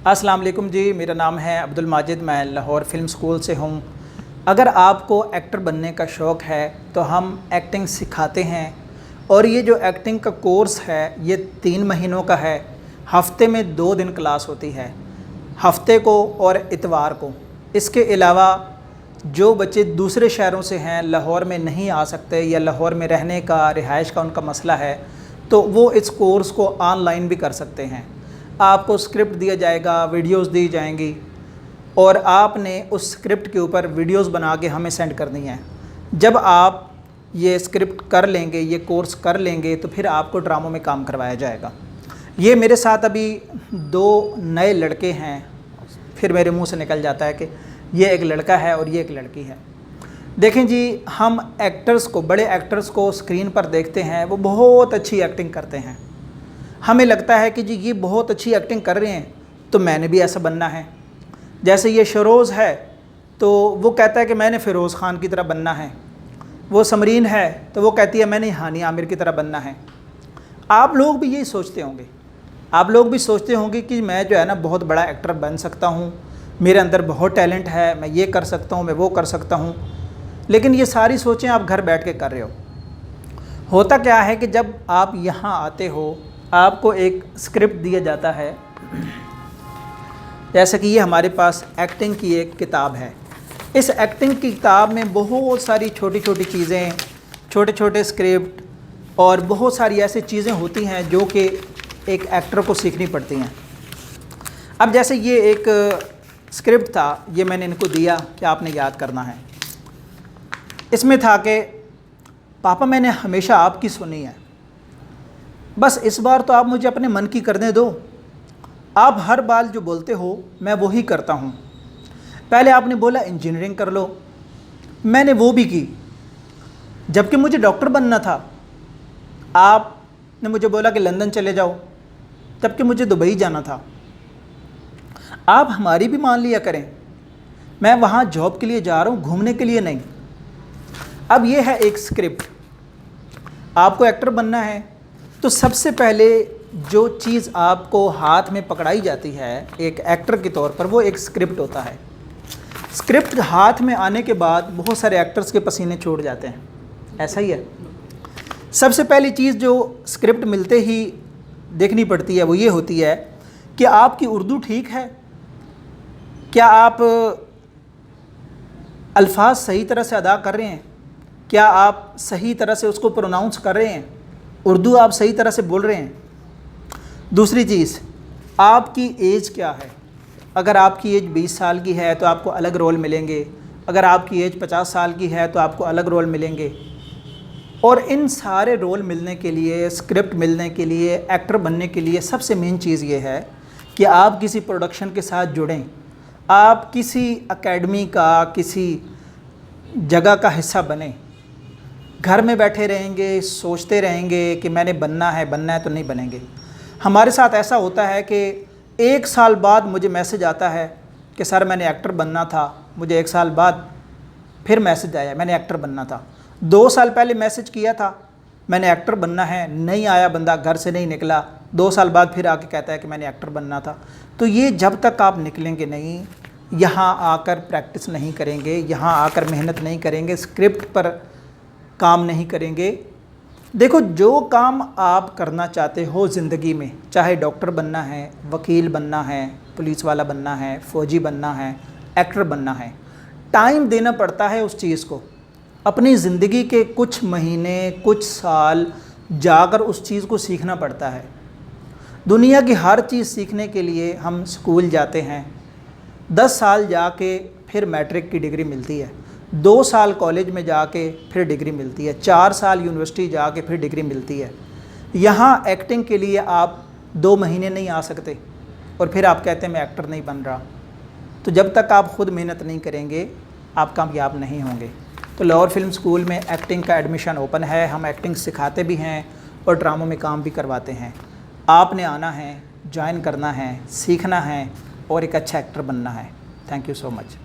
अस्सलाम वालेकुम जी, मेरा नाम है अब्दुल माजिद, मैं लाहौर फ़िल्म स्कूल से हूँ। अगर आपको एक्टर बनने का शौक़ है तो हम एक्टिंग सिखाते हैं और ये जो एक्टिंग का कोर्स है ये 3 महीनों का है। हफ्ते में 2 दिन क्लास होती है, हफ्ते को और इतवार को। इसके अलावा जो बच्चे दूसरे शहरों से हैं, लाहौर में नहीं आ सकते या लाहौर में रहने का, रिहाइश का उनका मसला है, तो वो इस कोर्स को ऑनलाइन भी कर सकते हैं। आपको स्क्रिप्ट दिया जाएगा, वीडियोस दी जाएंगी और आपने उस स्क्रिप्ट के ऊपर वीडियोस बना के हमें सेंड करनी है। जब आप ये स्क्रिप्ट कर लेंगे, ये कोर्स कर लेंगे, तो फिर आपको ड्रामों में काम करवाया जाएगा। ये मेरे साथ अभी 2 नए लड़के हैं, फिर मेरे मुंह से निकल जाता है कि ये एक लड़का है और ये एक लड़की है। देखें जी, हम एक्टर्स को, बड़े एक्टर्स को स्क्रीन पर देखते हैं, वो बहुत अच्छी एक्टिंग करते हैं। हमें लगता है कि जी ये बहुत अच्छी एक्टिंग कर रहे हैं तो मैंने भी ऐसा बनना है। जैसे ये शरोज़ है तो वो कहता है कि मैंने फ़िरोज़ ख़ान की तरह बनना है। वो समरीन है तो वो कहती है मैंने हानी आमिर की तरह बनना है। आप लोग भी यही सोचते होंगे, आप लोग भी सोचते होंगे कि मैं जो है ना बहुत बड़ा एक्टर बन सकता हूँ, मेरे अंदर बहुत टैलेंट है, मैं ये कर सकता हूँ, मैं वो कर सकता हूँ। लेकिन ये सारी सोचें आप घर बैठ के कर रहे हो। होता क्या है कि जब आप यहाँ आते हो, आपको एक स्क्रिप्ट दिया जाता है। जैसे कि ये हमारे पास एक्टिंग की एक किताब है। इस एक्टिंग की किताब में बहुत सारी छोटी छोटी चीज़ें, छोटे छोटे स्क्रिप्ट और बहुत सारी ऐसी चीज़ें होती हैं जो कि एक एक्टर को सीखनी पड़ती हैं। अब जैसे ये एक स्क्रिप्ट था, ये मैंने इनको दिया कि आपने याद करना है। इसमें था कि पापा मैंने हमेशा आपकी सुनी है, बस इस बार तो आप मुझे अपने मन की करने दो। आप हर बार जो बोलते हो मैं वही करता हूँ। पहले आपने बोला इंजीनियरिंग कर लो, मैंने वो भी की, जबकि मुझे डॉक्टर बनना था। आपने मुझे बोला कि लंदन चले जाओ, जबकि मुझे दुबई जाना था। आप हमारी भी मान लिया करें, मैं वहाँ जॉब के लिए जा रहा हूँ, घूमने के लिए नहीं। अब ये है एक स्क्रिप्ट, आपको एक्टर बनना है तो सबसे पहले जो चीज़ आपको हाथ में पकड़ाई जाती है एक एक्टर के तौर पर, वो एक स्क्रिप्ट होता है। स्क्रिप्ट हाथ में आने के बाद बहुत सारे एक्टर्स के पसीने छूट जाते हैं, ऐसा ही है। सबसे पहली चीज़ जो स्क्रिप्ट मिलते ही देखनी पड़ती है वो ये होती है कि आपकी उर्दू ठीक है, क्या आप अल्फाज सही तरह से अदा कर रहे हैं, क्या आप सही तरह से उसको प्रोनाउंस कर रहे हैं, उर्दू आप सही तरह से बोल रहे हैं। दूसरी चीज़, आपकी एज क्या है। अगर आपकी एज 20 साल की है तो आपको अलग रोल मिलेंगे, अगर आपकी एज 50 साल की है तो आपको अलग रोल मिलेंगे। और इन सारे रोल मिलने के लिए, स्क्रिप्ट मिलने के लिए, एक्टर बनने के लिए सबसे मेन चीज़ ये है कि आप किसी प्रोडक्शन के साथ जुड़ें, आप किसी एकेडमी का, किसी जगह का हिस्सा बने। घर में बैठे रहेंगे, सोचते रहेंगे कि मैंने बनना है तो नहीं बनेंगे। हमारे साथ ऐसा होता है कि 1 साल बाद मुझे मैसेज आता है कि सर मैंने एक्टर बनना था, मुझे 1 साल बाद फिर मैसेज आया मैंने एक्टर बनना था। 2 साल पहले मैसेज किया था मैंने एक्टर बनना है, नहीं आया, बंदा घर से नहीं निकला, 2 साल बाद फिर आके कहता है कि मैंने एक्टर बनना था। तो ये जब तक आप निकलेंगे नहीं, यहाँ आकर प्रैक्टिस नहीं करेंगे, यहाँ आकर मेहनत नहीं करेंगे, स्क्रिप्ट पर काम नहीं करेंगे। देखो, जो काम आप करना चाहते हो ज़िंदगी में, चाहे डॉक्टर बनना है, वकील बनना है, पुलिस वाला बनना है, फ़ौजी बनना है, एक्टर बनना है, टाइम देना पड़ता है उस चीज़ को। अपनी ज़िंदगी के कुछ महीने, कुछ साल जाकर उस चीज़ को सीखना पड़ता है। दुनिया की हर चीज़ सीखने के लिए हम स्कूल जाते हैं, 10 साल जाके फिर मैट्रिक की डिग्री मिलती है, 2 साल कॉलेज में जाके फिर डिग्री मिलती है, 4 साल यूनिवर्सिटी जाके फिर डिग्री मिलती है। यहाँ एक्टिंग के लिए आप 2 महीने नहीं आ सकते और फिर आप कहते हैं मैं एक्टर नहीं बन रहा। तो जब तक आप ख़ुद मेहनत नहीं करेंगे आप कामयाब नहीं होंगे। तो लाहौर फिल्म स्कूल में एक्टिंग का एडमिशन ओपन है, हम एक्टिंग सिखाते भी हैं और ड्रामों में काम भी करवाते हैं। आपने आना है, ज्वाइन करना है, सीखना है और एक अच्छा एक्टर बनना है। Thank you so much.